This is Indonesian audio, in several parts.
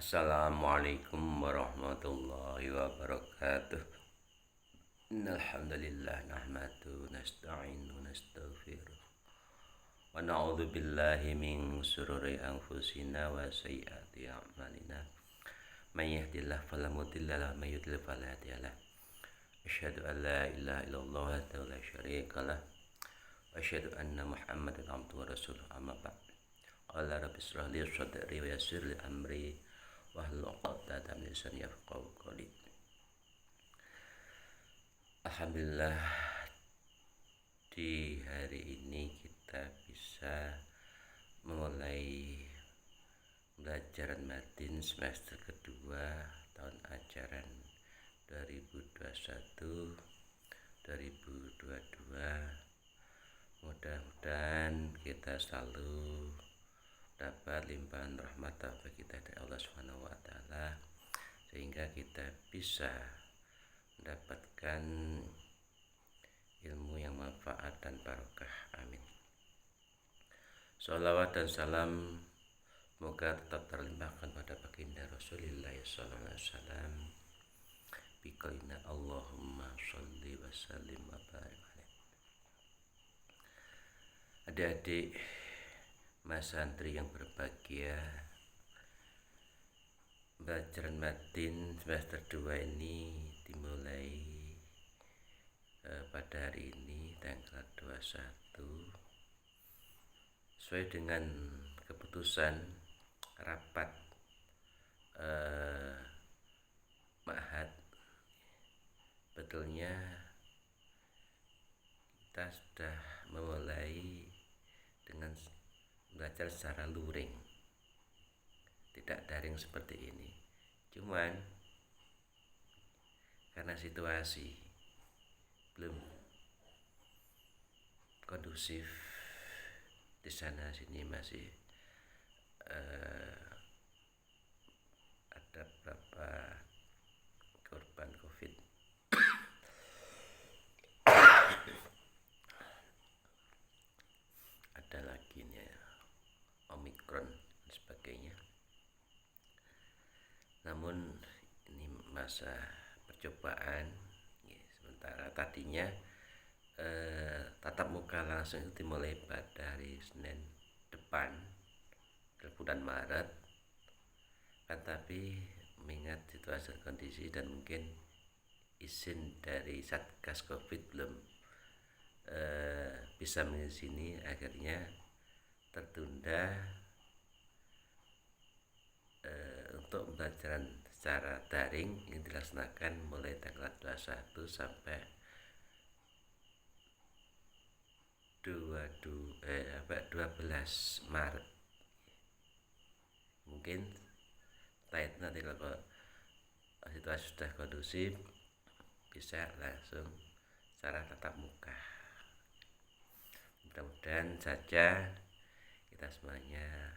Assalamualaikum warahmatullahi wabarakatuh. Innal hamdalillah nahmadu nasta'inu nastaghfiruh wa na'udzu billahi min shururi anfusina wa sayyiati a'malina. May yahdihillahu fala mudilla lahu wa may yudlil fala hadiya lahu. Asyhadu an la ilaha illallah wahdahu la syarika lah wa asyhadu anna Muhammadan abduhu wa rasuluh. Amma ba'd. Qala rabbi ishrah li sadri wa yassir li amri wahlul 'uqdatam min lisani yafqahu qawli. Alhamdulillah, di hari ini kita bisa memulai pembelajaran Madin semester kedua tahun ajaran 2021-2022. Mudah-mudahan kita selalu dapat limpahan rahmat taufik kita dari Allah Subhanahu wa taala sehingga kita bisa mendapatkan ilmu yang manfaat dan barokah. Amin. Sholawat dan salam semoga tetap terlimpahkan pada baginda Rasulullah sallallahu alaihi wasallam. Biqaulina Allahumma sholli wa sallim wa barik alaihi. Adik-adik Mas santri yang berbahagia, pembelajaran Madin semester 2 ini dimulai pada hari ini tanggal 21 sesuai dengan keputusan rapat ma'had. Betulnya kita sudah memulai dengan belajar secara luring, tidak daring seperti ini. Cuman karena situasi belum kondusif, di sana sini masih ada beberapa korban COVID. Ada lagi nih Omikron dan sebagainya. Namun ini masa percobaan. Sementara tadinya tatap muka langsung itu dimulai pada hari Senin depan bulan Maret, kan, tapi mengingat situasi dan kondisi dan mungkin izin dari Satgas Covid belum bisa mengizini, akhirnya tertunda untuk pembelajaran secara daring yang dilaksanakan mulai tanggal 21 sampai 12 Maret. Mungkin setelah itu nanti kalau situasi sudah kondusif bisa langsung secara tatap muka. Mudah-mudahan saja kita semuanya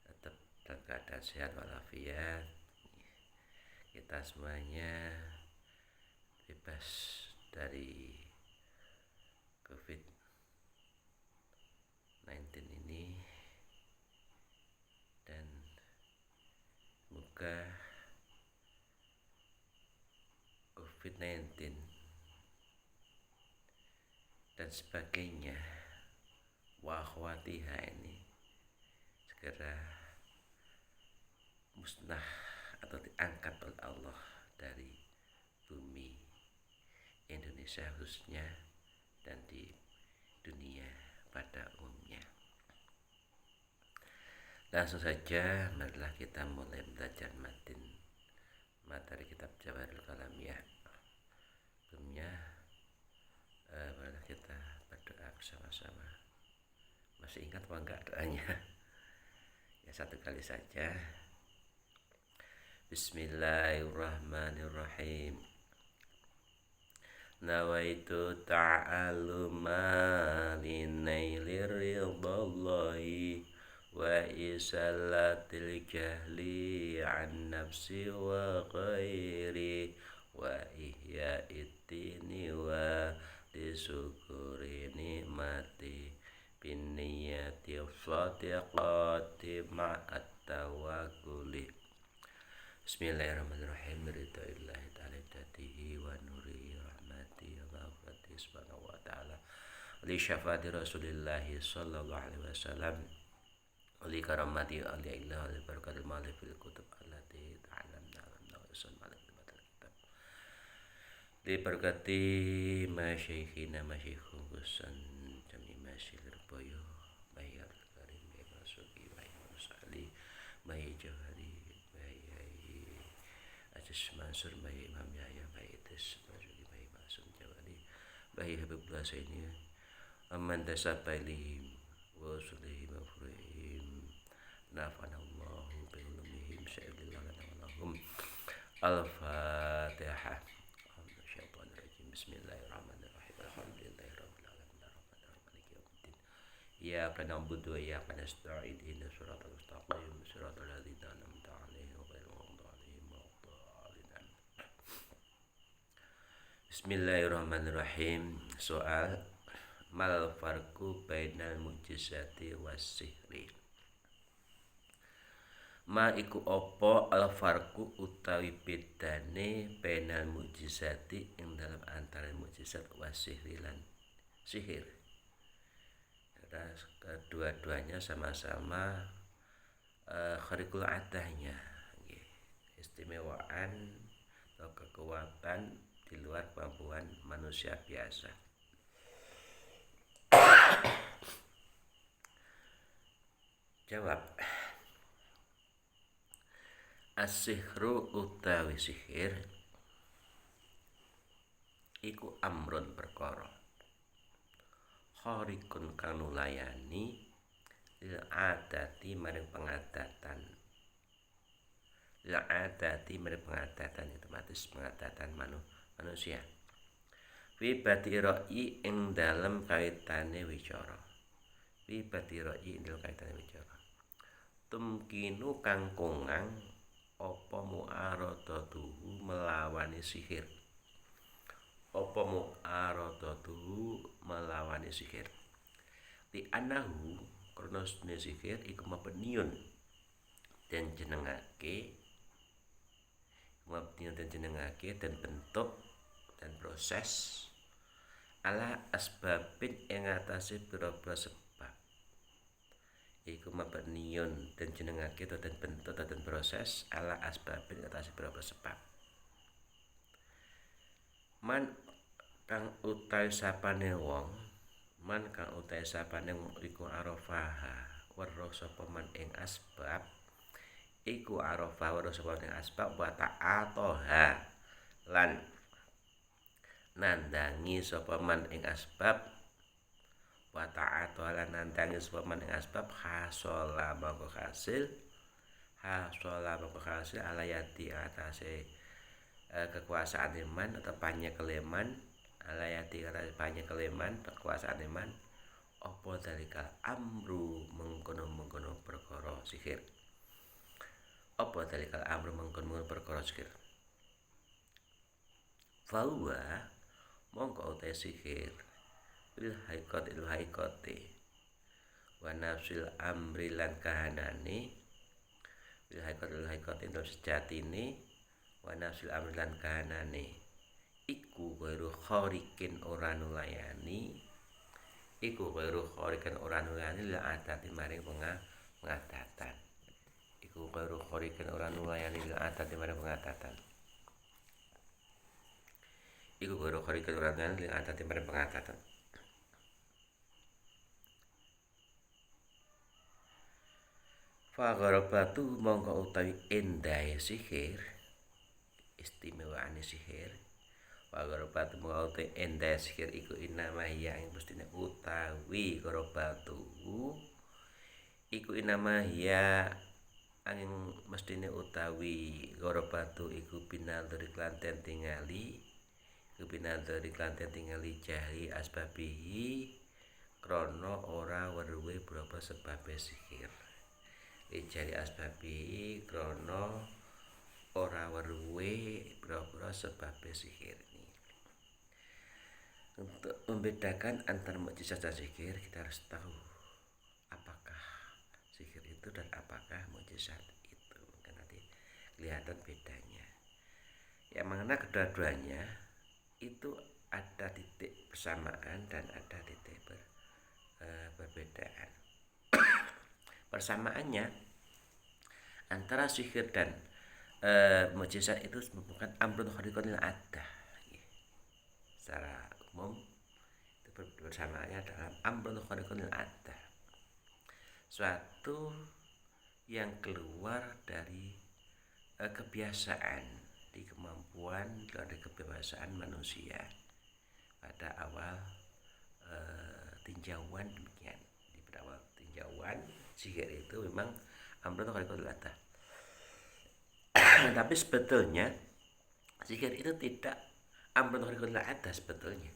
tetap dalam keadaan sehat walafiat, kita semuanya bebas dari COVID-19 ini, dan semoga COVID-19 dan sebagainya wahwatiha ini segera musnah atau diangkat oleh Allah dari bumi Indonesia khususnya dan di dunia pada umumnya. Langsung saja marilah kita mulai belajar Madin materi kitab Jawahirul Kalam ya. Sebelumnya marilah kita berdoa bersama-sama. Masih ingat apa enggak doanya? Ya, satu kali saja. Bismillahirrahmanirrahim. Nawaitu ta'alluma linailir ridallahi wa isallatil jahli an nafsi wa ghairi wa ihya'itini wa disukuri nikmati binniyati shadiqati ma'at tawakkuli Bismillahirrahmanirrahim. Ridaillahi ta'ala datihi wa nuri rahmati wa maghfirati subhanahu wa ta'ala li syafaati rasulillahi sallallahu alaihi wasallam li karamati ali illah li barakatil mali fil kutub allati ta'alamna wa nawasun malik batal kitab li barakati masyikhina masyikhun kusan jami masyikh boyo bayar karim masuki bayar sali bayar jawari Mansur Bayi Imam Yahya Bayi Tes Mansuri Bayi Masum Jawadi Bayi Habib Lasaini Aman Tasabailihim Wa Sulihim Wa Furihim Nafanallahu Bilumihim Sa'ilillah Lanawalahum Al-Fatihah Bismillahirrahmanirrahim Alhamdulillahi Rabbil Alamin Ar-Rahmanir-Rahim Maliki Yawmiddin Iyyaka na'budu wa iyyaka nasta'in Ihdinas siratal mustaqim Siratal ladzina an'amta 'alaihim ghairil maghdubi 'alaihim waladdallin. Bismillahirrahmanirrahim. Soal mal farqu bainal mu'jizati was sihri. Ma iku apa al farqu utawi bedane bainal mu'jizati ing dalam antara mukjizat was sihri lan sihir. Karena kedua-duanya sama-sama khariqul adahnya, istimewaan atau kekuatan di luar kemampuan manusia biasa. Jawab. As-sihru utawi sihir iku amrun perkara khariqun kang nulayani lil adati maring pengadatan. Lil adati maring pengadatan otomatis pengadatan manusia. Fi batirai ing dalem kaitane wicara. Fi batirai ing dalem kaitane wicara. Tumkinu kang kongang apa mu'aradatuhu melawani sihir. Apa mu'aradatuhu melawani sihir. Di anahu karena sihir iku mabniun dan jenengake dan bentuk dan proses ala asbabin ing atase pira-pira sebab. Iku mabniun dan jenengake dan bentuk dan proses ala asbabin ing atase pira-pira sebab. Man kang utahe sapane wong iku arafaha weruh sapa man ing asbab iku arafa weruh sapa ing asbab wa ta'atoha lan nandangi sapa man ing asbab wa ta'atoha lan nandangi sapa man ing asbab hasola mongko hasil alayati atase kekuasaan iman atau panyekeleman alayati panyekeleman kekuasaan iman apa dalika amru mengkono perkara sihir. Apa dalika amru mengkono perkara sihir. Fahuwa mongko utai sihir bil haikoti wa nafsil amri lan kahanane bil haikoti dalam sejatine wa nafsil amri lan kahanane iku ghairu khariqin ora nulayani la adati maring pengadatan. Iku ghairu khariqin ora nulayani la adati maring pengadatan. Iku ghairu khariqin ora nulayani la adati maring pengadatan. Fa gharabatu mongko utawi endahe sihir istimewaane sihir Wagarobatu mengauti endah sihir iku inama ya yang mestine utawi garobatu iku inama ya angin mestine utawi garobatu iku binadari klanten tingali jahli asbabihi krono ora weruhe berapa sebab sihir. Jahli asbabihi krono ora weruhe berapa sebab sihir. Untuk membedakan antara mukjizat dan sihir, kita harus tahu apakah sihir itu dan apakah mukjizat itu. Mungkin nanti kelihatan bedanya. Yang mana kedua-duanya itu ada titik persamaan dan ada titik perbedaan. Persamaannya antara sihir dan mukjizat itu merupakan amrun khariqun lil adah. Secara umum itu bersamaannya dalam amrun khariqun lil adah, suatu yang keluar dari kebiasaan, di kemampuan dari kebiasaan manusia pada awal tinjauan. Demikian, di pada awal tinjauan sihir itu memang amrun khariqun lil adah. Tapi sebetulnya sihir itu tidak amrun khariqun lil adah sebetulnya.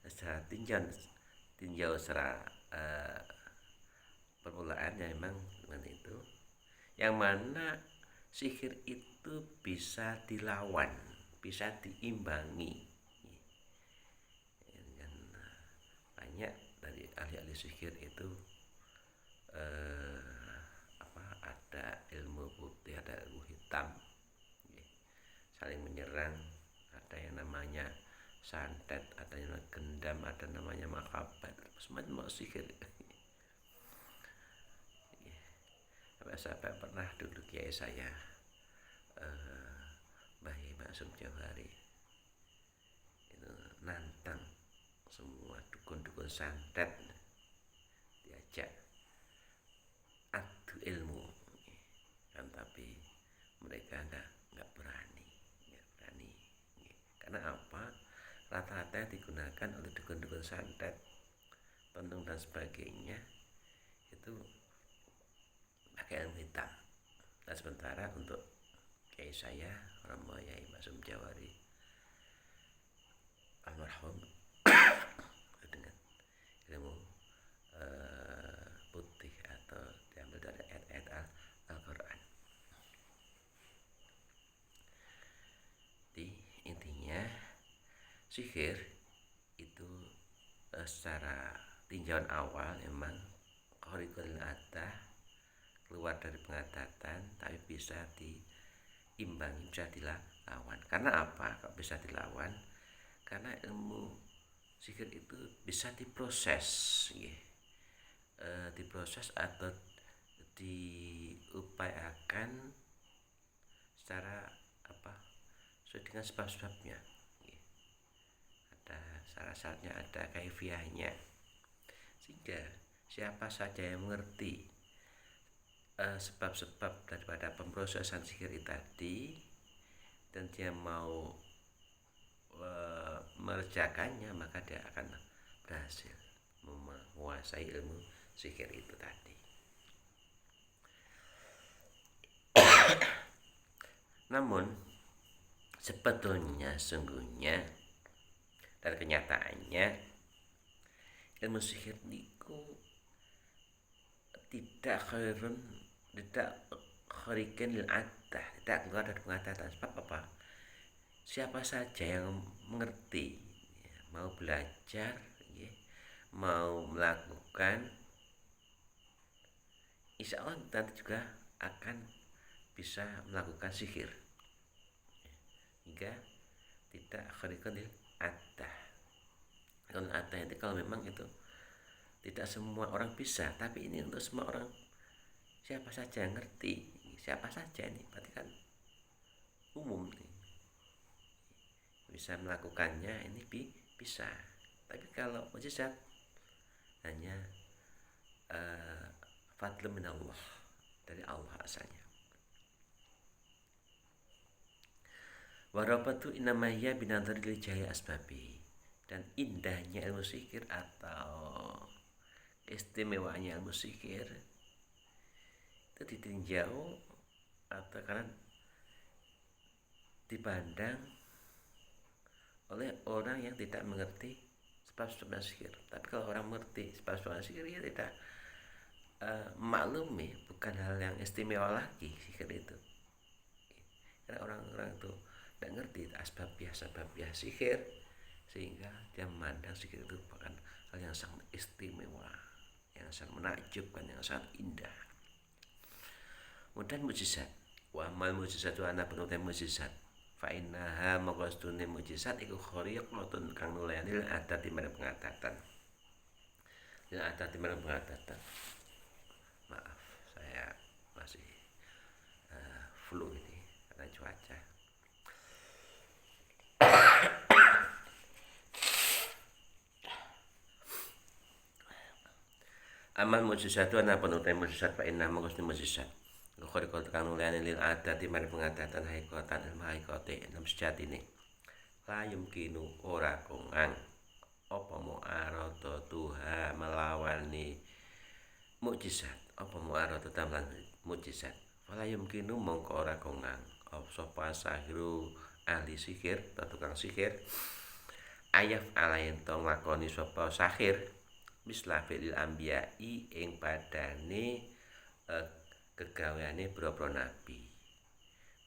Secara tinjau secara permulaannya memang seperti itu, yang mana sihir itu bisa dilawan, bisa diimbangi. Dan banyak dari ahli-ahli sihir itu ada ilmu putih, ada ilmu hitam, saling menyerang. Ada yang namanya santet, ada yang namanya gendam, ada namanya makabat, semacam sihir. Sahabat pernah dulu kiai saya Mbah Maksum Jauhari itu nantang semua dukun-dukun santet, diajak adu ilmu kan, tapi mereka nggak berani. Karena apa? Rata-rata yang digunakan oleh dukun-dukun santet, pentung dan sebagainya itu pakai ilmu hitam. Nah, sementara untuk kiai saya Romo Yai Maksum Jauhari almarhum dengan ilmu putih atau diambil dari ayat-ayat Al-Quran. Jadi intinya sihir itu secara tinjauan awal memang khariqul adah, keluar dari pengatatan, tapi bisa diimbangi, bisa dilawan. Karena apa? Kok bisa dilawan? Karena ilmu sihir itu bisa diproses, diproses atau diupayakan secara sesuai dengan sebab-sebabnya. Ada syarat-syaratnya, ada kaifiahnya, sehingga siapa saja yang mengerti sebab-sebab daripada pemrosesan sihir tadi dan dia mau mengerjakannya, maka dia akan berhasil menguasai ilmu sihir itu tadi. Namun sebetulnya sungguhnya dan kenyataannya ilmu sihir niku tidak khariqun lil adah, tidak keluar dari pengatatan. Sebab apa? Siapa saja yang mengerti, mau belajar, mau melakukan, insya Allah nanti juga akan bisa melakukan sihir, hingga tidak khariqun lil adah. Khariqun lil adah itu kalau memang itu tidak semua orang bisa, tapi ini untuk semua orang, siapa saja yang ngerti, siapa saja ini berarti kan umum nih, bisa melakukannya, ini bisa. Tapi kalau mukjizat hanya fadlu minallah, dari Allah asalnya. Warabatu inamaya binadharil jaya asbabi, dan indahnya ilmu sihir atau istimewaannya ilmu sihir itu ditinjau atau karena dipandang oleh orang yang tidak mengerti sebab-sebab sihir. Tapi kalau orang mengerti sebab-sebab sihir, ya tidak maklumi, bukan hal yang istimewa lagi sihir itu. Karena orang-orang itu tidak ngerti asbab-sebab sihir, sehingga dia memandang sihir itu bukan hal yang sangat istimewa, yang sangat menakjubkan, yang sangat indah. Kemudian mukjizat. Wa mal mujizat ana penute mujizat. Fa innaha mongko sedune mujizat iku khariqatun kang nulayani adati marang pengatatan. Lil adati marang pengatatan. Maaf, saya masih flu ini karena cuaca. Amal mujizat ana penute mujizat fa innaha mongko sedune mujizat. Khariqatun kang nulayani lil adati marang pengatatan haikatan ilmu haikate enam sejatine. La yumkinu ora kongang apa mu'arada tuha melawani mukjizat apa mu'arada tamlan mukjizat wala yumkinu mongko ora kongang apa sapa sahiru ahli sihir atau tukang sihir ayaf alain to nglakoni sapa sahir misla fi'il anbiya'i ing padane kegaweane boro nabi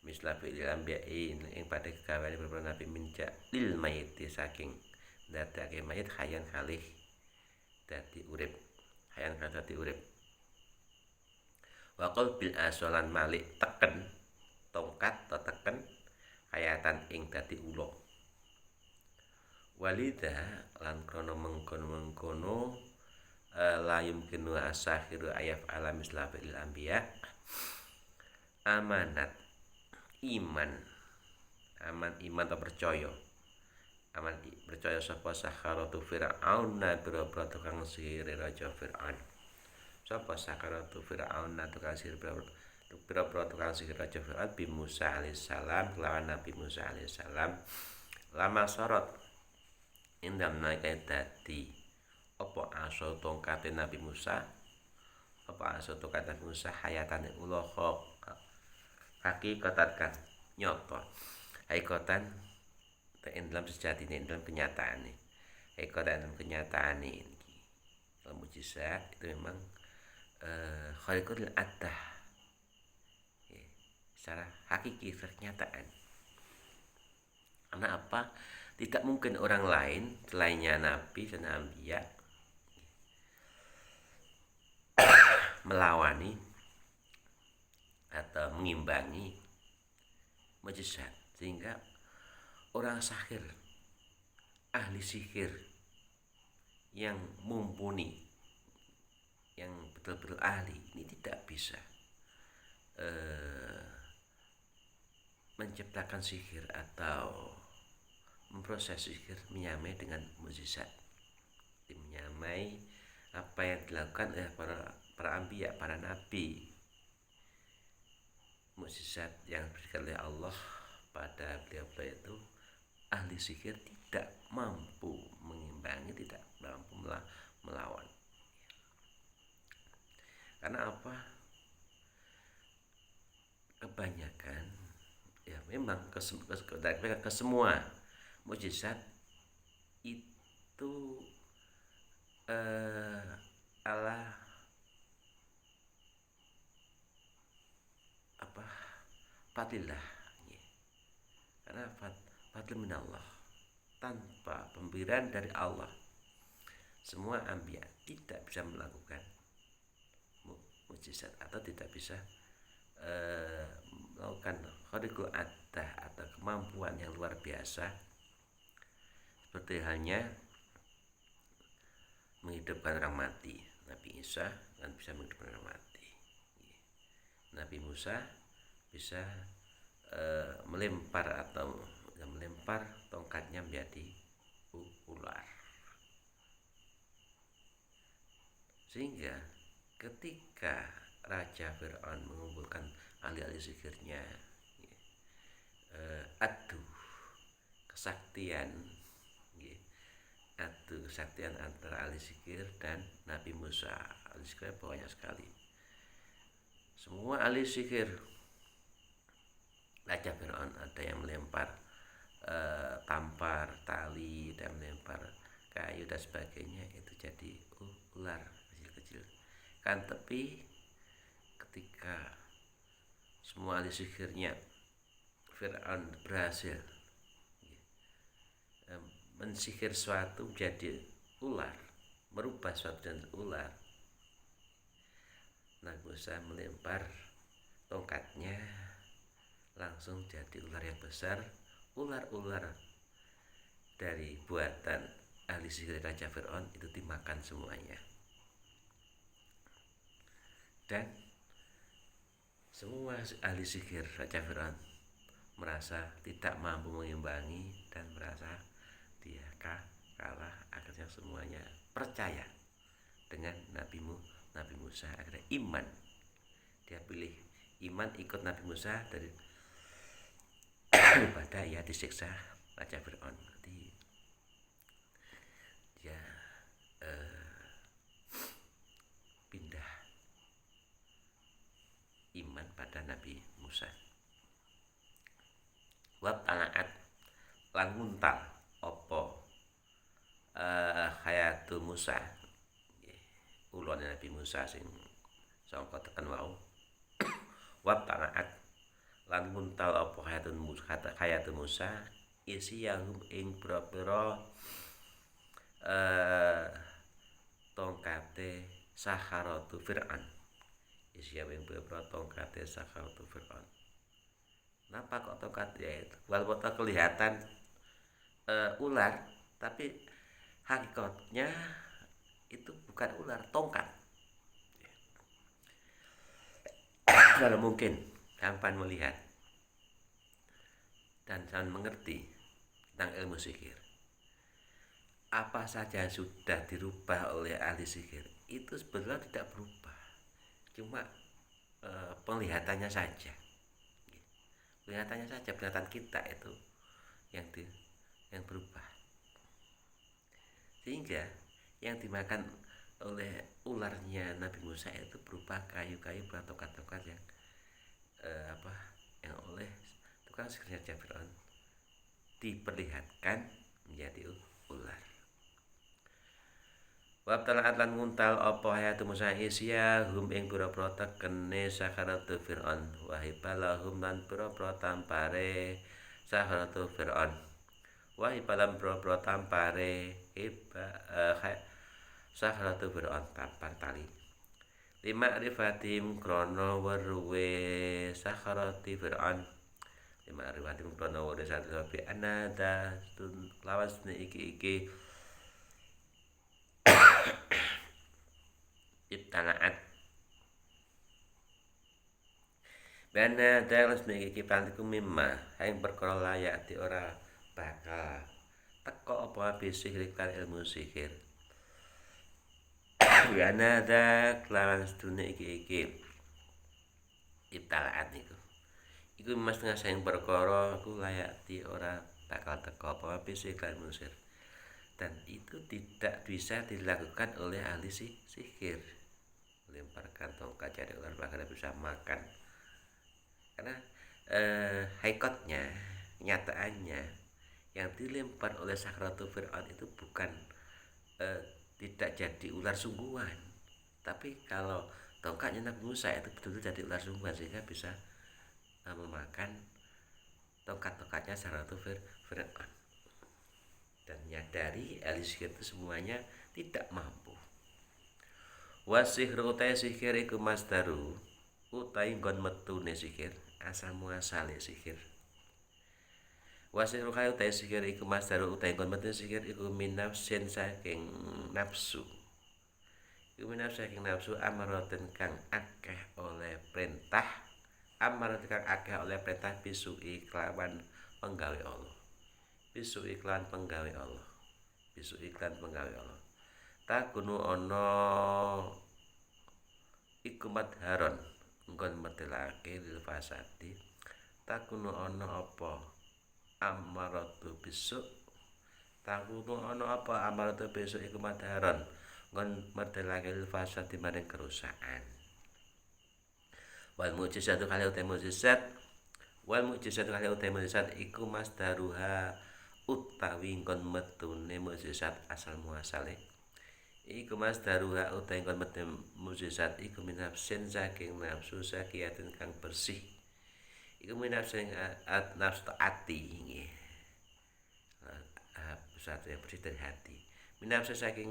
misla fi'il anbiya'i ing padane kegaweane boro nabi minja lil mayiti saking dadake mayit hayan kalih dadi urip hayan kalih dadi urip waqal bil asolan malik teken tongkat atau teken hayatan ing dadi ula walida lan krono mengkono la yumkinu asahiru ayaf alam islafil anbiya amanat iman atau percaya aman percaya sapa sakharatu fir'aun biro-biro tukang sihir raja Fir'aun sapa sakharatu fir'aun tukang sihir biro-biro tukang sihir raja Fir'aun bi Musa alaihissalam lawan Nabi Musa alaihissalam lama sorot indam naik dadi apa aso tongkate Nabi Musa apa aso tongkate Nabi Musa hayatane ulah hakikatan kan nyoto hakikatan dalam sejatinya dalam kenyataan nih dalam kenyataan ini dalam mujizat itu memang khariqatul adah secara hakiki secara kenyataan karena apa tidak mungkin orang lain selainnya nabi dan anbiya melawani atau mengimbangi mujizat sehingga orang sahir, ahli sihir yang mumpuni, yang betul-betul ahli ini tidak bisa menciptakan sihir atau memproses sihir menyamai dengan mukjizat, menyamai apa yang dilakukan oleh para anbiya, para nabi, mukjizat yang diberikan oleh Allah pada beliau-beliau itu. Ahli sihir tidak mampu mengimbangi, tidak mampu melawan. Karena apa? Kebanyakan ya memang ke semua mukjizat itu ala apa? Fadillah. Karena fadl minallah, tanpa pemberian dari Allah semua anbiya tidak bisa melakukan mukjizat atau tidak bisa melakukan khariqul adah atau kemampuan yang luar biasa seperti halnya menghidupkan orang mati. Nabi Isa kan bisa menghidupkan orang mati, Nabi Musa bisa melempar tongkatnya menjadi ular. Sehingga ketika Raja Fir'aun mengumpulkan ahli-ahli sihirnya, adu kesaktian antara ahli sihir dan Nabi Musa. Ahli sihir banyak sekali. Semua ahli sihir Raja Fir'aun ada yang melempar tampar, tali, dan melempar kayu dan sebagainya, itu jadi ular kecil-kecil. Kan tapi ketika semua ahli sihirnya Fir'aun berhasil mensihir suatu menjadi ular, merubah suatu dan ular, Nabi Musa melempar tongkatnya langsung jadi ular yang besar. Ular-ular dari buatan ahli sihir Raja Fir'aun itu dimakan semuanya, dan semua ahli sihir Raja Fir'aun merasa tidak mampu mengimbangi dan merasa dia kalah. Akhirnya semuanya percaya dengan Nabi Musa. Akhirnya iman, dia pilih iman ikut Nabi Musa daripada ia disiksa Raja Fir'aun. Jadi dia pindah iman pada Nabi Musa. Wab talaat lan nguntal opo hayatul Musa, ulone Nabi Musa sing sangka tekan wau. Wab talaat lan nguntal opo hayatul Musa isi yahum ing pira-pira tongkate Sakharatu Fir'aun. Isi yahum ing pira-pira tongkate Sakharatu Fir'aun. Kenapa kok tongkat ya itu? Walaupun kelihatan ular, tapi hakikatnya itu bukan ular, tongkat. Kalau mungkin sampan melihat dan sampan mengerti tentang ilmu sihir, apa saja yang sudah dirubah oleh ahli sihir itu sebenarnya tidak berubah, cuma penglihatannya saja. Penglihatan kita itu yang berubah, sehingga yang dimakan oleh ularnya Nabi Musa itu berupa kayu-kayu tokat-tokat yang yang oleh tukang sihir Raja Fir'aun diperlihatkan menjadi ular. Wa talaat lan nguntal apa hayatu Musa isya hum ing pira-pira tekene Sakharatu Fir'aun wa hibalahum lan pira-pira tampare Sakharatu Fir'aun wa hibalam pira-pira tampare Sakharatu Fir'aun tampar tali lima rifatim krono weruwe Sakharati Fir'aun lima rifatim krono weruwe Sakharati anada tun lawas iki ibtalaat bana dalas iki pantiku mimma yang perkara layak di ora bakal teko apa sihir kan ilmu sihir. Bana da kelawan sedune iki ibtalaat iku mas tengah sayang perkara aku layak di ora bakal teko apa sihir kan ilmu sihir, dan itu tidak bisa dilakukan oleh ahli sihir. Lemparkan tongkat jadi ular bakal bisa makan, karena hakikatnya, kenyataannya yang dilempar oleh Sakharatu Fir'aun itu bukan tidak jadi ular sungguhan, tapi kalau tongkatnya Nabi Musa itu betul-betul jadi ular sungguhan sehingga bisa memakan tongkat-tongkatnya Sakharatu Fir'aun. Dan menyadari ahli sihir itu semuanya tidak mampu. Wasihru utai sihir iku masdaru utai nggon metune sihir, asal muasale sihir. Wasihru kaya utai sihir iku masdaru utai nggon metune sihir iku minafsin saking nafsu. Iku minafsin saking nafsu amaraten kang akeh oleh perintah, amaraten kang akeh oleh perintah bisu iklan penggawe Allah. Bisu iklan penggawe Allah. Bisu iklan penggawe Allah. Takunu ana iku madharon nggon metelake lil fasadi. Takunu ana apa amaratu besok. Takunu ana apa amaratu besok iku madharon nggon metelake lil fasadi maring kerusakan. Wal mujizatu kali uta mujizat wal mujizatu kali uta mujizat iku masdaruha utawi nggon metune mujizat asal muasale. Iku masdaruha utai nggon metune mujizat iku minafsin saking nafsu sakiyatin kang bersih. Iku minafsin nafsu ati nggih. Satu yang bersih dari hati. Minafsin saking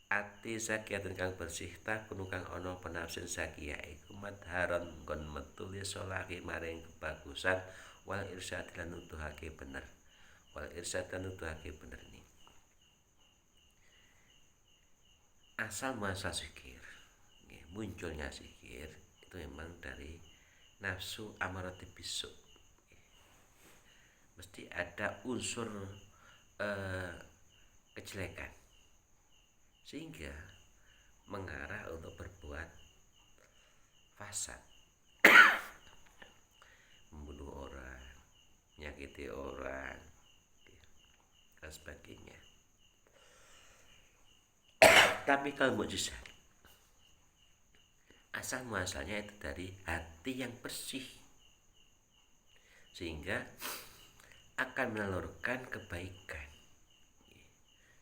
ati zakiyatun kang bersih takunu kang ana penafsin zakiyah iku madharon nggon metu li sholaki maring kebagusan wal irsyad lan nuduhake bener ini asal muasal zikir munculnya zikir itu memang dari nafsu amarati bisu, mesti ada unsur kejelekan sehingga mengarah untuk berbuat fasad, membunuh orang, menyakiti orang dan sebagainya. Tapi kalau mukjizat asal muasalnya itu dari hati yang bersih sehingga akan menelurkan kebaikan.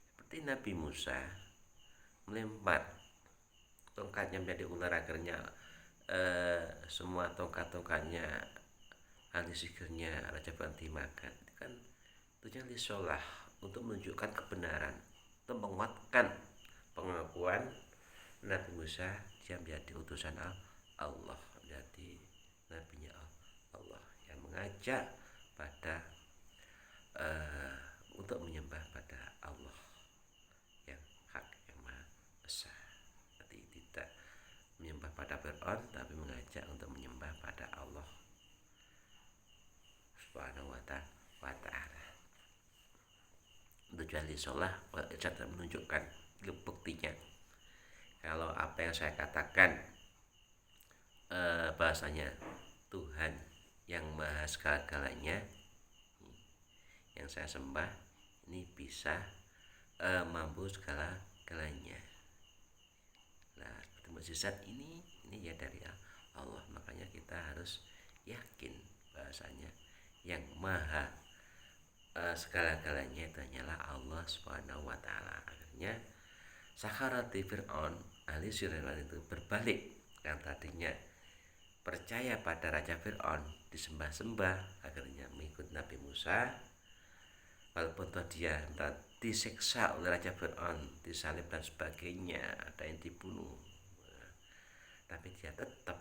Seperti Nabi Musa melempar tongkatnya menjadi ular, akhirnya semua tongkat-tongkatnya ahli sihirnya Raja Fir'aun dimakan. Itu kan tujuan lisolah, untuk menunjukkan kebenaran, untuk menguatkan pengakuan Nabi Musa dia menjadi utusan Allah, menjadi nabinya Allah yang mengajak pada untuk menyembah pada Allah yang hak, yang maha esa. Jadi tidak menyembah pada Fir'aun, tapi mengajak untuk menyembah pada Allah Subhanahu wa ta'ala. Tujuan sholat menunjukkan buktinya kalau apa yang saya katakan bahasanya Tuhan yang maha segala-galanya yang saya sembah ini bisa mampu segala-galanya. Nah, mukjizat ini ya dari Allah, makanya kita harus yakin bahasanya yang maha segala-galanya itu hanyalah Allah Subhanahu wa ta'ala. Akhirnya sakharati Fir'aun ahli Siraiwan itu berbalik, yang tadinya percaya pada Raja Fir'aun disembah-sembah, akhirnya mengikut Nabi Musa, walaupun dia disiksa oleh Raja Fir'aun, disalib dan sebagainya, ada yang dibunuh, tapi dia tetap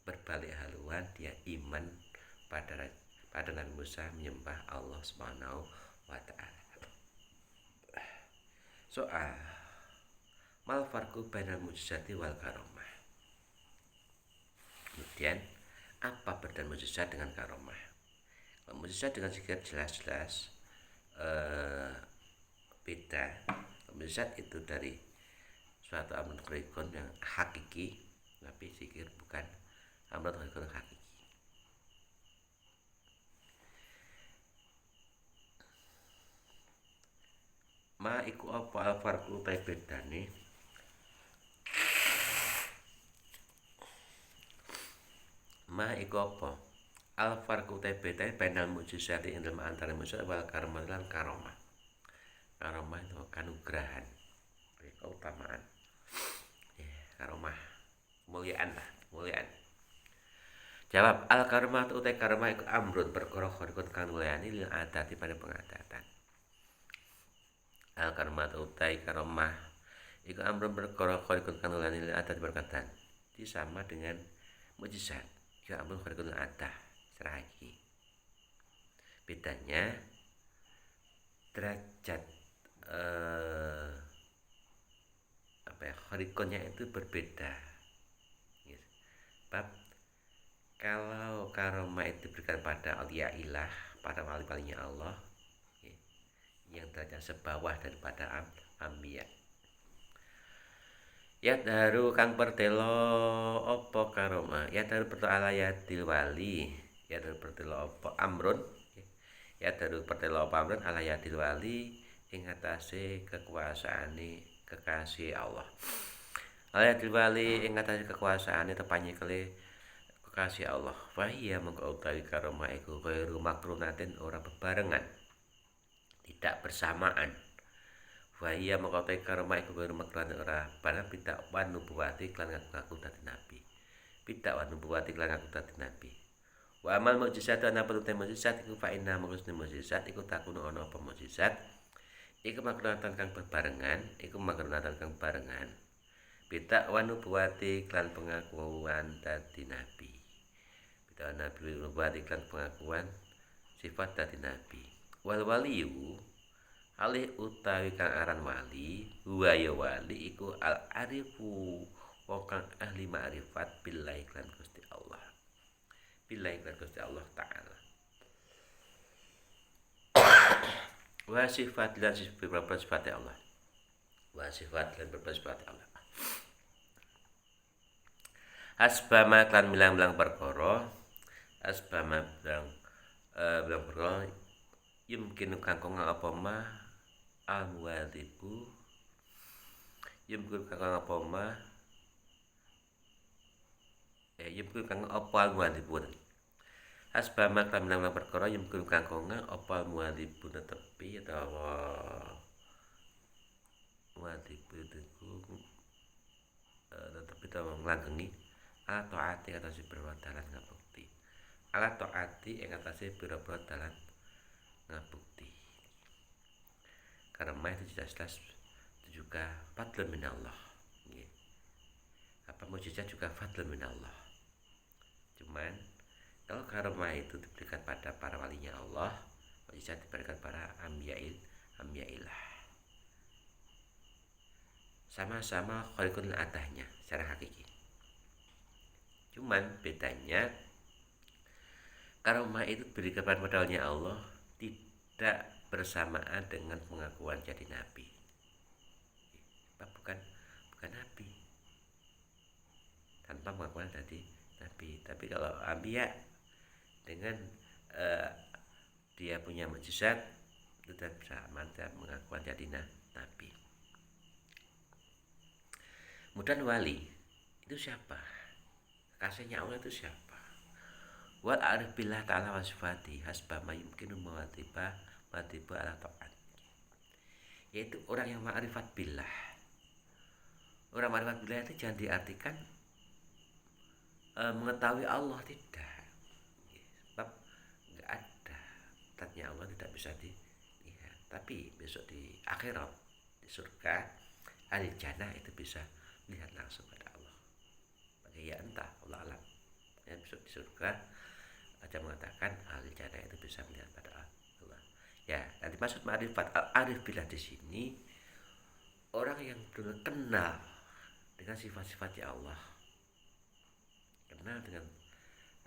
berbalik haluan, dia iman pada Nabi Musa, menyembah Allah Subhanahu wa ta'ala. Soal mal farqu bainal mukjizati wal karomah. Kemudian apa perbedaan mukjizat dengan karomah? Mukjizat dengan zikir jelas-jelas beda. Mukjizat itu dari suatu amrun ghaibun yang hakiki, tapi zikir bukan amrun ghaibun hakiki. Ma iku apa al-farqu ta bedane ma iku apa al-farqu ta bedane bainal mukjizati ing dalem antara mukjizat wal karomah lan karomah. Karomah itu kanugrahan, keutamaan. Karomah muliaan lah, muliaan. Jawab, al karomah utai karomah iku amrun perkara khodikun kang mulyani lil adati pada pengadatan. Al karomah utai karomah iku amrun perkara khodikun kang mulyani lil adati pengadatan. Ini sama dengan mukjizat, iku amrun khodikun lil adah seragi. Bedanya derajat khodikonnya itu berbeda. Sebab kalau karomah itu diberikan pada awliyaillah, pada wali-walinya Allah yang derajat sebawah daripada ambiya. Ya daru kang pertelo apa karomah, ya daru pertelo alayatil wali, ya daru pertelo apa amrun, ya daru pertelo apa amrun alayatil wali ing atase kekuasaane kekasih Allah. Alayatil wali ing atase kekuasaane tepanye kele kekasih Allah. Fahiya mengko utawi karomah iku ghairu makrunatin, ora bebarengan, tidak bersamaan. Fahiya mengko utawi karomah iku ghairu makrunatin, ora barang tidak wan nubuwati lan ngaku dadi nabi. Tidak wan nubuwati lan ngaku dadi nabi. Wa amal mukjizat ana perlu mukjizat iku fa inna mukjizat iku takunu ana apa mukjizat iku makronatan kang bebarengan, iku makronatan kang bebarengan bita wanu buati klan pengakuan dadi nabi. Bita nabi buati klan pengakuan sifat dadi nabi. Wal waliyu alih utawi kang aran wali, huwa ya wali iku al arifu wong kang ahli ma'rifat billahi klan Gusti Allah. Billahi klan Gusti Allah taala. Wa sifat lan sifat Allah. Wa sifat lan sifat Allah. Asbama klan milang-milang perkara, asbama bilang perkara yumkin kangkong apa mah amwaliku yumkin kangkong apa mah yumkin kangkong apa amwalipun. Asbama klan milang-milang perkara yumkin kangkong apa amwalipun tepi atau amwalipun itu tetapi tahu nglanggengi ala taati atase pira dalan ngabukti. Ala taati ing atase pira dalan ngabukti. Karena itu jelas-jelas itu juga fadlun minallah. Nggih. Apa mukjizat juga fadlun minallah. Cuman kalau karma itu diberikan pada para walinya Allah, mukjizat diberikan para ambiyailah. Sama-sama khaliqul atahnya secara hakiki. Cuman bedanya karomah itu diberikan pada walinya Allah tidak bersamaan dengan pengakuan jadi nabi. Bukan nabi tanpa pengakuan jadi nabi. Tapi kalau ambiya dengan dia punya mukjizat itu tidak bersamaan dengan pengakuan jadi nabi. Kemudian wali itu siapa? Kasihnya Allah itu siapa? Wal arif billah ta'ala wa sifati hasba ma yumkinu mawatiba ala ta'at. Yaitu orang yang ma'rifat billah. Orang ma'rifat billah itu jangan diartikan mengetahui Allah, tidak. Sebab enggak ada zatnya Allah tidak bisa dilihat. Tapi besok di akhirat, di surga, ahli jannah itu bisa lihat langsung pada Allah. Ya entah, Allah alam. Ya, besok di surga aja mengatakan ahli jannah itu bisa melihat pada Allah. Ya, dan dimaksud ma'rifat al-arif billah di sini orang yang benar kenal dengan sifat-sifatnya Allah, kenal dengan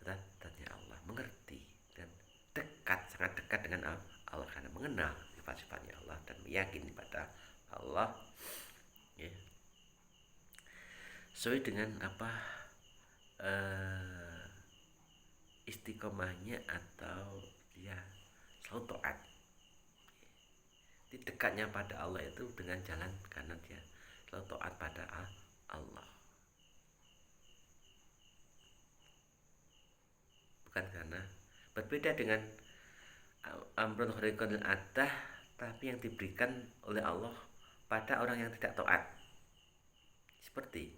zat-zatnya Allah, mengerti dan dekat, sangat dekat dengan Allah karena mengenal sifat-sifatnya Allah dan meyakini pada Allah. Ya. Sesuai dengan apa istiqomahnya atau dia selalu taat. Di dekatnya pada Allah itu dengan jalan karena dia selalu taat pada Allah. Bukan karena berbeda dengan amrun khariqul adah, tapi yang diberikan oleh Allah pada orang yang tidak taat. Seperti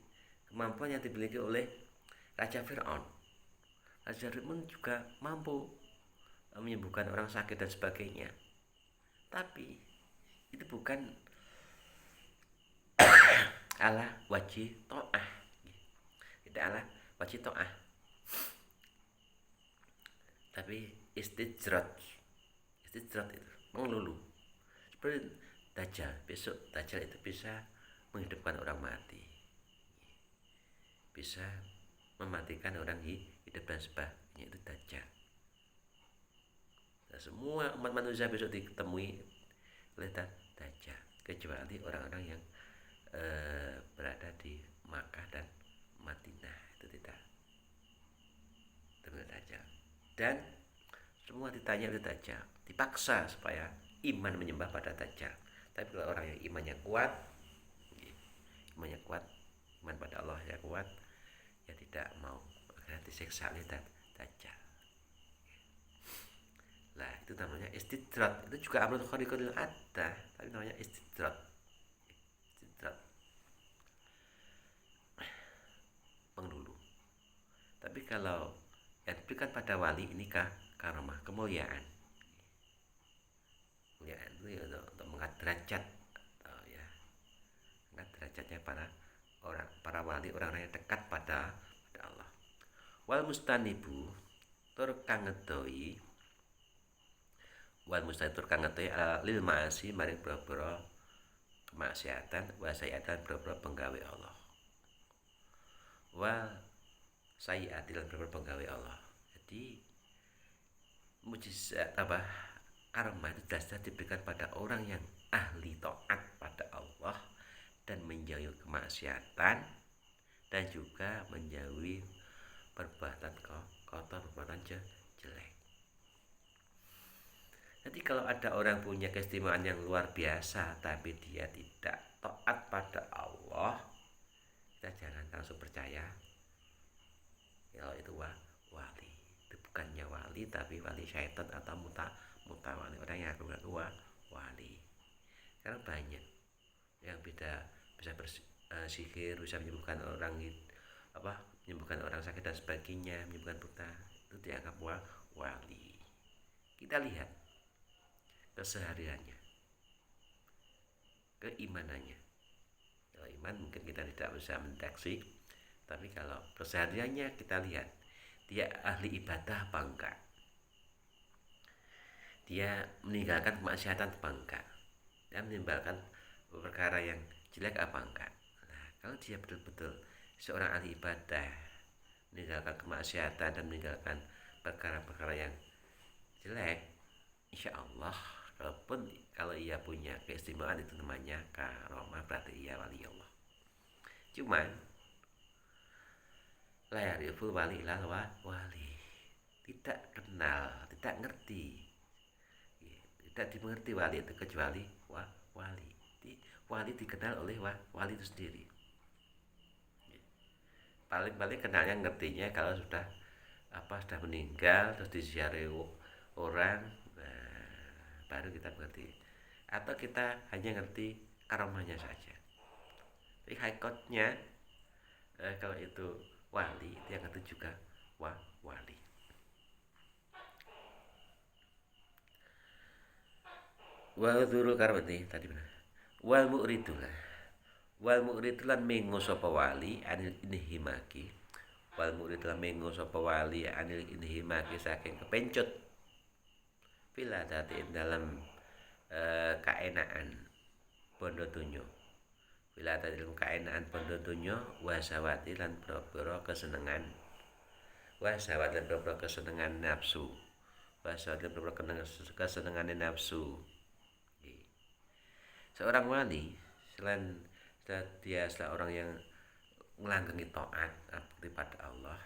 kemampuan yang dimiliki oleh Raja Fir'aun. Raja Fir'aun juga mampu menyembuhkan orang sakit dan sebagainya. Tapi itu bukan ala wajib ta'ah. Tidak ala wajib ta'ah. Tapi istijrat itu mengelulu. Seperti Dajjal. Besok Dajjal itu bisa menghidupkan orang mati, bisa mematikan orang hidup dan sebagainya, itu Dajjal. Nah, semua umat manusia besok ditemui oleh Dajjal, kecuali orang-orang yang berada di Makkah dan Madinah, itu tidak terkena Dajjal. Dan semua ditanya oleh Dajjal, dipaksa supaya iman menyembah pada Dajjal. Tapi kalau orang yang iman pada Allah yang kuat, ya tidak mau karena disiksa oleh Dajjal. Nah, itu namanya istidrat. Itu juga amrun khariqul adah, tapi namanya istidrat. Pengelulu. Tapi kalau yang diberikan pada wali ini karomah, kemuliaan. Kemuliaan itu ya untuk mengangkat derajat, ya, mengangkat derajatnya para wali, orang-orang yang dekat pada Allah. Wal mustanibu tur kang ngedoi, wal mustanibu tur kang ngedoi lil ma'asi maring boro-boro kemaksiatan, wa sayiatan boro-boro penggawe Allah. Wa sayiati lan boro-boro penggawe Allah. Jadi mujizat apa, karma itu jelas diberikan pada orang yang ahli taat pada Allah dan menjauhi kemaksiatan dan juga menjauhi perbuatan kotor, perbuatan jelek. Jadi kalau ada orang punya keistimewaan yang luar biasa tapi dia tidak taat pada Allah, kita jangan langsung percaya kalau itu wali. Itu bukannya wali tapi wali syaitan atau mutawali, orang yang aku wali. Karena banyak yang bisa bersihir, bisa menyembuhkan orang menyembuhkan orang sakit dan sebagainya, menyembuhkan buta, itu dianggap wali. Kita lihat kesehariannya, keimanannya. Kalau iman mungkin kita tidak bisa mendeteksi, tapi kalau kesehariannya kita lihat dia ahli ibadah apa enggak, dia meninggalkan kemaksiatan apa enggak, dia meninggalkan perkara yang jelek apa enggak. Nah, kalau dia betul-betul seorang ahli ibadah, meninggalkan kemaksiatan dan meninggalkan perkara-perkara yang jelek, insya Allah, kalau ia punya keistimewaan itu namanya karomah, berarti ia wali Allah. Cuman la yariful wali ilal wali, tidak kenal, tidak ngerti, tidak dimengerti wali itu kecuali wali. Wali dikenal oleh wali itu sendiri. Paling kenalnya, ngertinya kalau sudah meninggal terus diziarahi orang, baru kita mengerti, atau kita hanya ngerti karomahnya saja. Tapi hakikatnya kalau itu wali, itu yang ngerti juga wali. Wa dzurul karwati tadi benar. Wal mu'ridulah, wal mu'ridulan mengo sapa wali anil inhimaki, wal mu'ridulan mengo sapa wali anil inhimaki saking kepencut filadati dalam kaenaan bondo dunyo, filadati dalam kaenaan bondo dunyo, wasawati lan boro-boro kesenengan, wasawati lan boro-boro kesenengan nafsu, wasawati lan boro-boro kesenengan nafsu. Seorang wali selain dia orang yang melanggengi taat kepada Allah,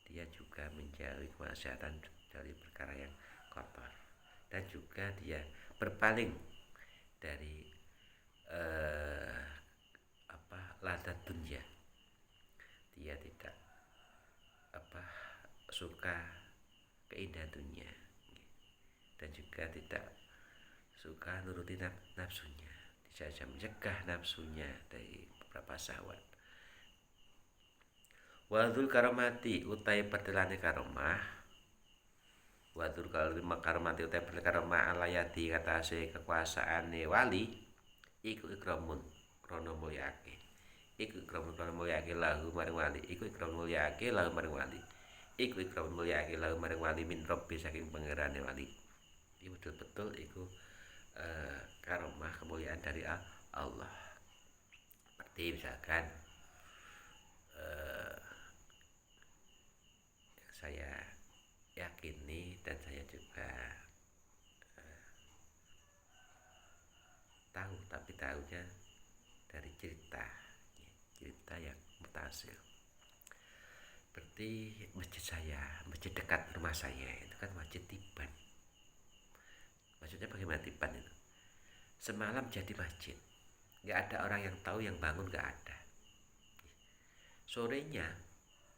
dia juga menjauhi kemaksiatan dari perkara yang kotor, dan juga dia berpaling dari ladat dunia. Dia tidak suka keindahan dunia, dan juga tidak suka nuruti nafsunya. Dia mencegah nafsunya dari beberapa syahwat. Wadul karomati utai pertelane karomah, wadul karomati utai pertelane karomah alayati katase kekuasaane wali, iku ikramun krono mulyake, iku ikramun krono mulyake lahu maring wali, iku ikramun mulyake lahu maring wali, iku ikramun mulyake lahu maring wali min robbi saking pangerane wali. Ini betul-betul iku karomah, kemuliaan dari Allah. Seperti misalkan saya yakini dan saya juga tahu, tapi tahunya dari cerita yang mutasil. Seperti masjid dekat rumah saya itu kan masjid Tiban. Maksudnya bagaimana Tiban itu? Semalam jadi masjid, nggak ada orang yang tahu, yang bangun nggak ada. Sorenya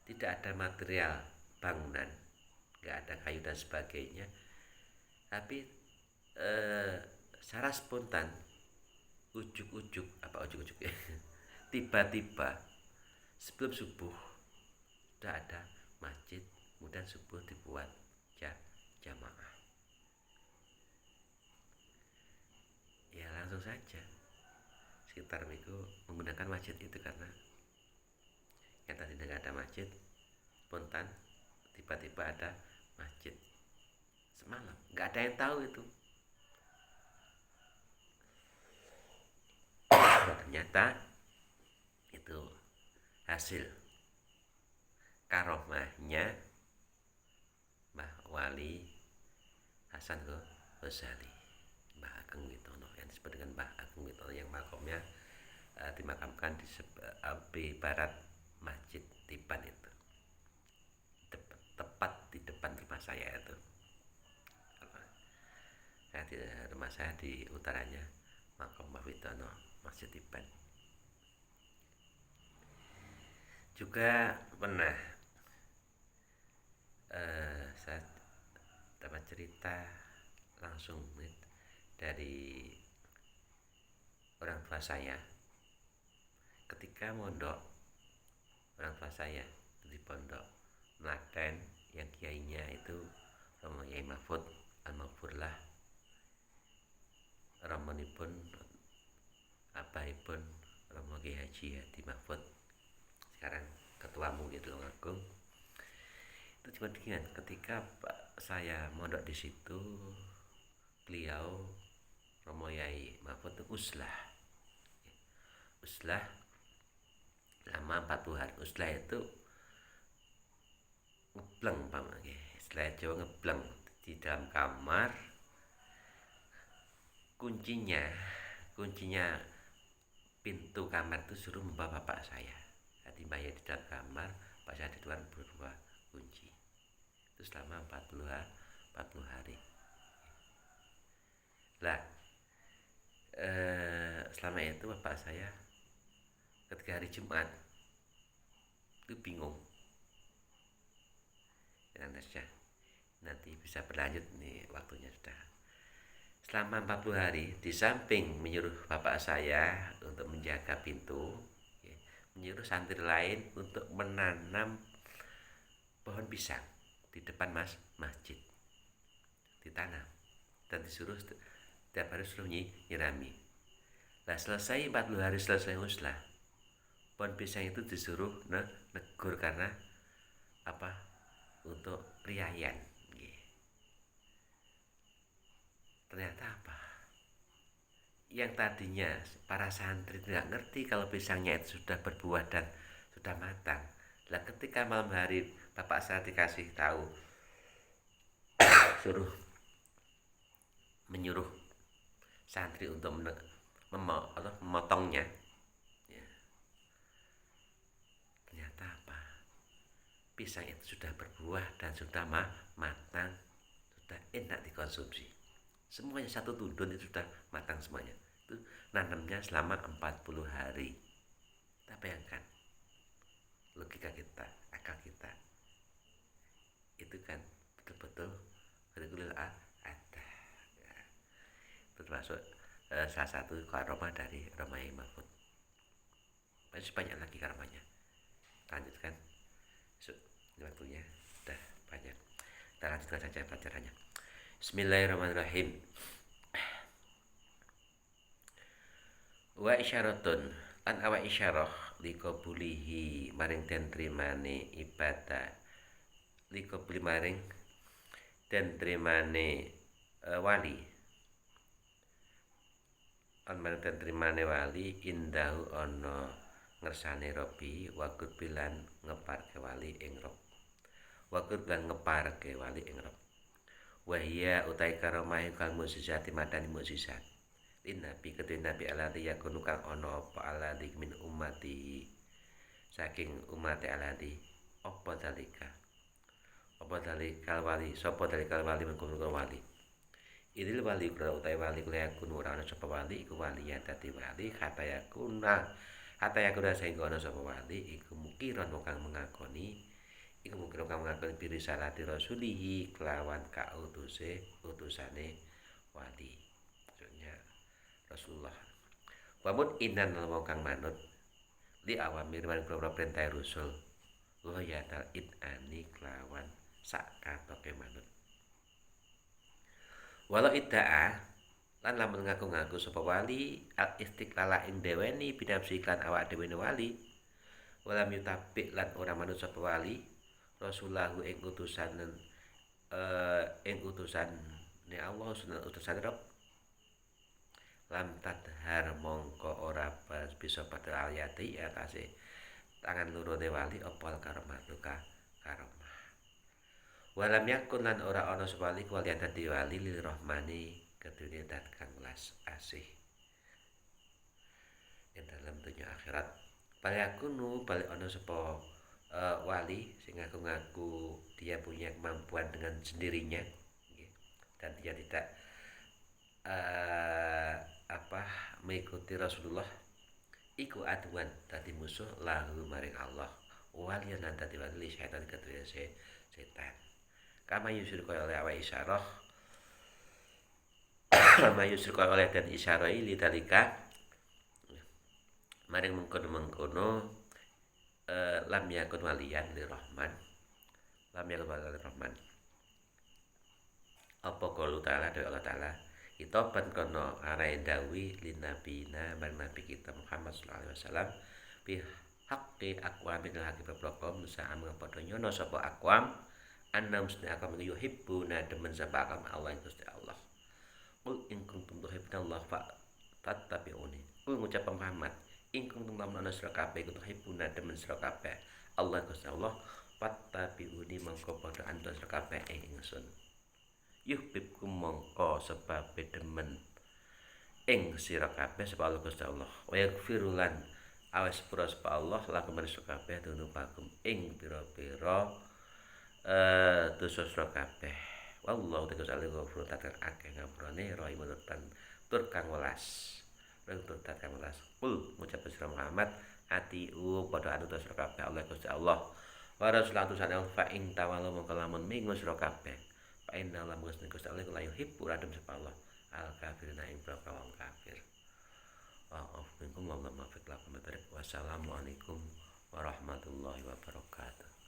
tidak ada material bangunan, nggak ada kayu dan sebagainya, tapi secara spontan ujuk-ujuk ya, tiba-tiba sebelum subuh sudah ada masjid, kemudian subuh dibuat jamaah. Ya langsung langsung saja sekitar itu menggunakan masjid itu, karena yang tadi nggak ada masjid, spontan tiba-tiba ada masjid semalam, nggak ada yang tahu itu. Ternyata itu hasil karomahnya Mbah Wali Hasan Ghazali, Mbah Ageng Witono, yang disebut dengan Mbah Ageng Witono, yang makomnya dimakamkan di barat Masjid Tiban itu, tepat di depan rumah saya itu. Nah, di rumah saya di utaranya makom Mbah Witono, Masjid Tiban. Juga pernah saya dapat cerita langsung dari orang tua saya ketika mondok. Orang tua saya di pondok Melaten, yang kiainya itu Romo Yai Mahfud Al-Maghfurlah, Romonipun abaipun Romo Kiai Haji Hadi Mahfud, sekarang ketua MUI Tulungagung. Itu cuma dengan ketika saya mondok di situ, beliau Romo Yai Mahfud itu uslah lama 40 hari. Uslah itu ngebleng, istilah Jawa ngebleng, di dalam kamar, kuncinya pintu kamar itu suruh membawa bapak saya. Jadi bayar di dalam kamar, pak saya di luar berubah kunci. Itu selama 40 hari. Lah, selama itu bapak saya ketika hari Jumat itu bingung. Nanti bisa berlanjut nih, waktunya sudah. Selama 40 hari, di samping menyuruh bapak saya untuk menjaga pintu, menyuruh santri lain untuk menanam pohon pisang di depan masjid, ditanam dan disuruh tiap hari suruh nyirami. Nah, selesai 40 hari, selesai uslah, pohon pisang itu disuruh negur karena apa? Untuk riayan. Ternyata apa? Yang tadinya para santri tidak ngerti kalau pisangnya itu sudah berbuah dan sudah matang. Lah, ketika malam hari bapak saya dikasih tahu, menyuruh santri untuk memotongnya, ya. Ternyata apa? Pisang itu sudah berbuah dan sudah matang, sudah enak dikonsumsi. Semuanya satu tundun itu sudah matang semuanya. Itu nanamnya selama 40 hari. Kita bayangkan logika kita, akal kita, itu kan betul-betul reguler ada. Ya. Itu termasuk salah satu karomah dari Romo Yai Mahfud. Masih banyak lagi karomahnya. Lanjutkan. Ini waktunya sudah banyak. Kita lanjutkan saja pelajarannya. Bismillahirrahmanirrahim. Wa isyaratun an awa isyarah likobulihi maring den trimane ibadah, likobuli maring den trimane wali, an maring den trimane wali indahu ana ngersane Robi wakut bilan ngeparke wali ing Rob, wakut bilan ngeparke wali ing Rob. Wahia utai karomah kang mukjizat madani mukjizat lin nabi kedhe nabi alati yakunu kang ana apa alati min ummati saking umat alati apa dalika wali sapa dalika wali mengkono wali idil wali kula utai wali kula yakunu ora ana sapa wali iku wali ya dadi wali kata yakuna sehingga ana sapa wali iku mukiron kang mengakoni iku mungkin kang ngakoni biri salati rasulihi kelawan utusane wali, maksudnya Rasulullah. Wamut inan wong kang manut li awamir lan perintah Rasul wa yatal idani kelawan sak katoke manut. Walau idda'a Lan lamun ngaku-ngaku sapa wali al istiqlala ing deweni binafsi iklan awak dhewe wali walam yutabik lan ora manut sapa wali rasulahu ing utusan ne Allah sunan utusan Rabb lam tadhar mongko ora bisa pada ayati atase tangan loro de wali opal karomatuka karomah walam yakun lan ora ana sapa wali kuwalian dadi wali lil rahmani kedunya dan kang welas asih ing dalam dunia akhirat balakunu balik ana sapa wali sing ngaku-ngaku dia punya kemampuan dengan sendirinya dan dia tidak uh, mengikuti Rasulullah iku aduan tadi musuh lahu maring Allah walian lan tadi wali syaitan kedua setan kama yusir kaya oleh awak isyarah kama yusir kaya oleh dan isyarah li dalika maring mengkono lam yakun waliyan li rahman lam yakun waliyan li rahman apa qaulu ta'ala dari Allah ta'ala itoban kono arai dawi lin nabina bang nabi kita Muhammad sallallahu alaihi wasallam bi haqqi aqwam bil haqqi prokom sa'am padha nyono sapa aqwam annam sunna akam yuhibbuna demen sapa akam Allah Gusti Allah qul in kuntum tuhibbuna fa tattabi'uni kul ngucap Muhammad in kuntum lamun ana sira kabeh tuhibbuna demen sira kabeh Allah Gusti Allah fattabi'uni mangko padha antos sira kabeh ing ingsun yuhibbukum mongko sebab demen ing sira kabeh sapa Allah Gusti Allah wa yaghfiru lan awes pura sapa Allah lakum sira kabeh dunubakum ing pira-pira dosa sira kabeh wallahu ta'ala ghafurun takkan akeh ngapurane rahimun lan tur kang welas tur kang welas kul ngucap sira Muhammad atiu padha anut sira kabeh Allah Gusti Allah wa rasulullah sallallahu alaihi fa ing tawalu mongko lamun minggu sira kabeh Inna Allah Gusti Allah la yuhibbu radem sapa Allah al kafirina ing bapa wong kafir. Wa'af minkum wa ma fiq lakum. Wassalamualaikum warahmatullahi wabarakatuh.